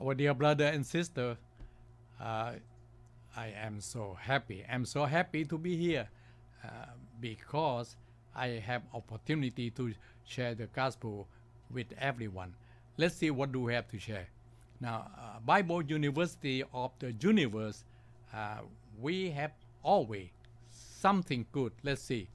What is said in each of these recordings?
Our dear brother and sister, uh, I am so happy. I'm so happy to be here uh, because I have opportunity to share the gospel with everyone. Let's see what do we have to share. Now, Bible University of the Universe, uh, we have always something good. Let's see.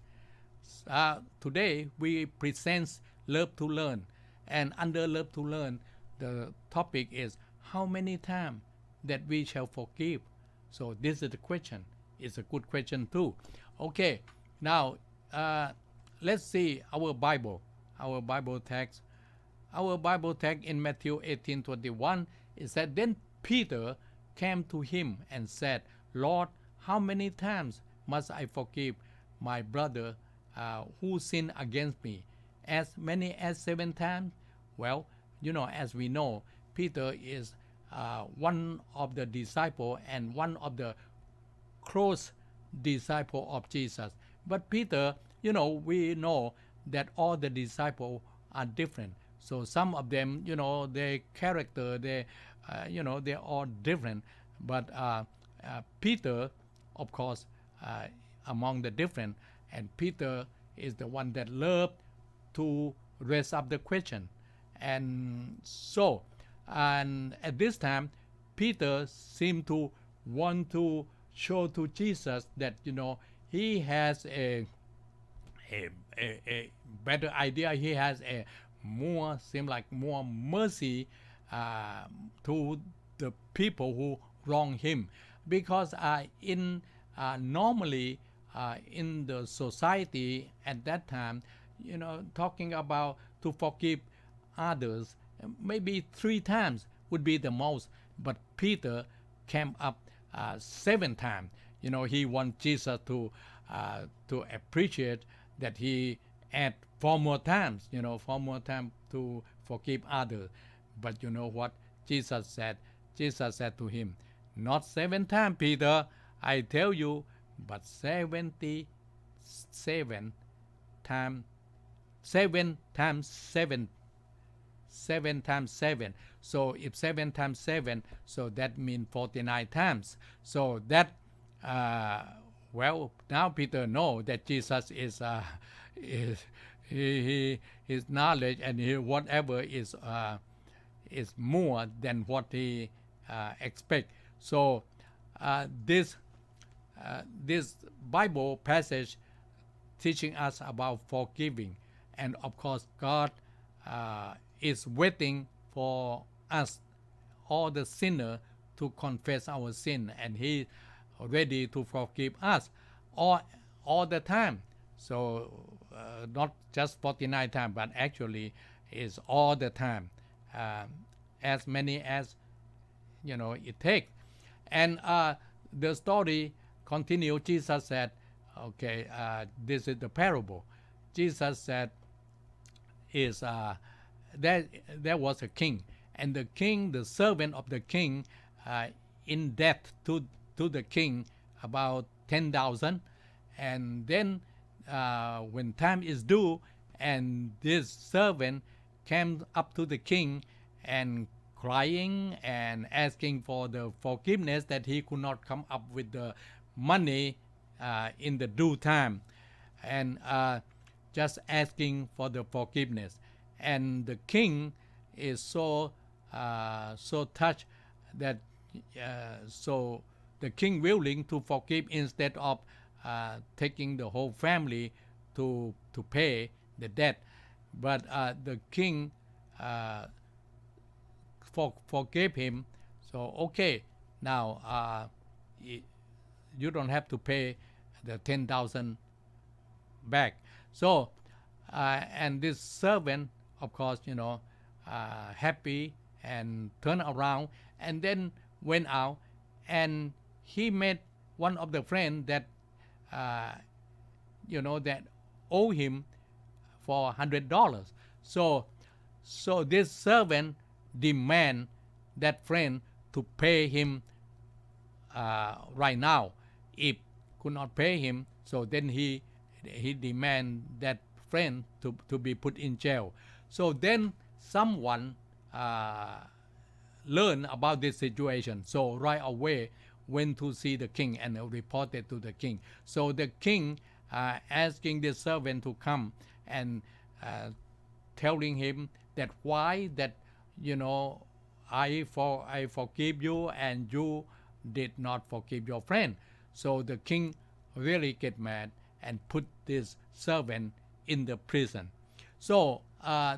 Today we present Love to Learn, and under Love to Learn, the topic is how many times that we shall forgive. So this is the question. It's a good question too. Okay, now uh, let's see our Bible text. Our Bible text in Matthew 18:21 is that then Peter came to him and said, Lord, how many times must I forgive my brother who sinned against me? As many as 7 times? Well, as we know, Peter is one of the disciples and one of the close disciple of Jesus. But Peter, we know that all the disciples are different. So some of them, their character, they're all different. But Peter, of course, uh, among the different, and Peter is the one that loved to raise up the question. And so, and at this time, Peter seemed to want to show to Jesus that he has a, a better idea. He has a more seem like more mercy to the people who wrong him, because in normally in the society at that time, talking about to forgive others, maybe 3 times would be the most. But Peter came up 7 times. He wants Jesus to appreciate that he add 4 more times. 4 more times to forgive others. But you know what? Jesus said. Jesus said to him, "Not 7 times, Peter, I tell you, but 77 times, 7 times 7, 7 times 7. So if 7 times 7, so that means 49 times. So that, well, now Peter know that Jesus is his knowledge and whatever is more than what he expect. So this this Bible passage teaching us about forgiving, and of course God is waiting for us, all the sinner, to confess our sin, and he ready to forgive us all the time. So not just 49 times, but actually is all the time, as many as it takes. And the story continues. Jesus said, okay, this is the parable. Jesus said, is there was a king, and the king, the servant of the king, in debt to the king about 10,000. And then when time is due, and this servant came up to the king and crying and asking for the forgiveness, that he could not come up with the money in the due time, and just asking for the forgiveness. And the king is so touched that so the king willing to forgive instead of taking the whole family to pay the debt. But the king forgave him. So okay, now you don't have to pay the 10,000 back. So and this servant, of course, happy, and turned around and then went out, and he met one of the friends that uh, that owe him for $100. So this servant demand that friend to pay him right now. If could not pay him, so then he demand that friend to be put in jail. So then someone learn about this situation. So right away went to see the king and reported to the king. So the king asking the servant to come and uh, telling him that why that you know I forgive you and you did not forgive your friend. So the king really get mad and put this servant in the prison. So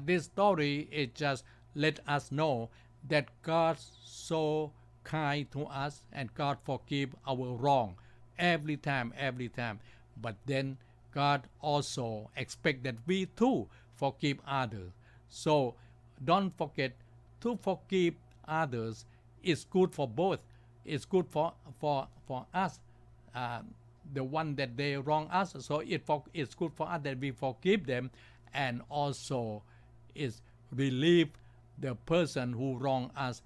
this story is just let us know that God's so kind to us and God forgive our wrong every time. But then God also expect that we too forgive others. So don't forget to forgive others is good for both. It's good for us, uh, the one that they wrong us. So it's good for us that we forgive them, and also is relieve the person who wrong us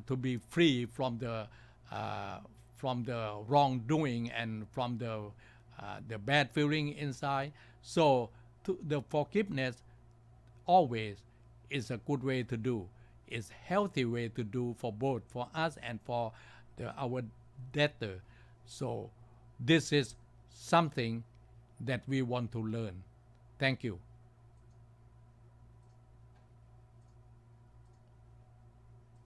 to be free uh, from the wrongdoing and from the bad feeling inside. So the forgiveness always is a good way to do. It's healthy way to do for both for us and for our debtor. So this is something that we want to learn. Thank you.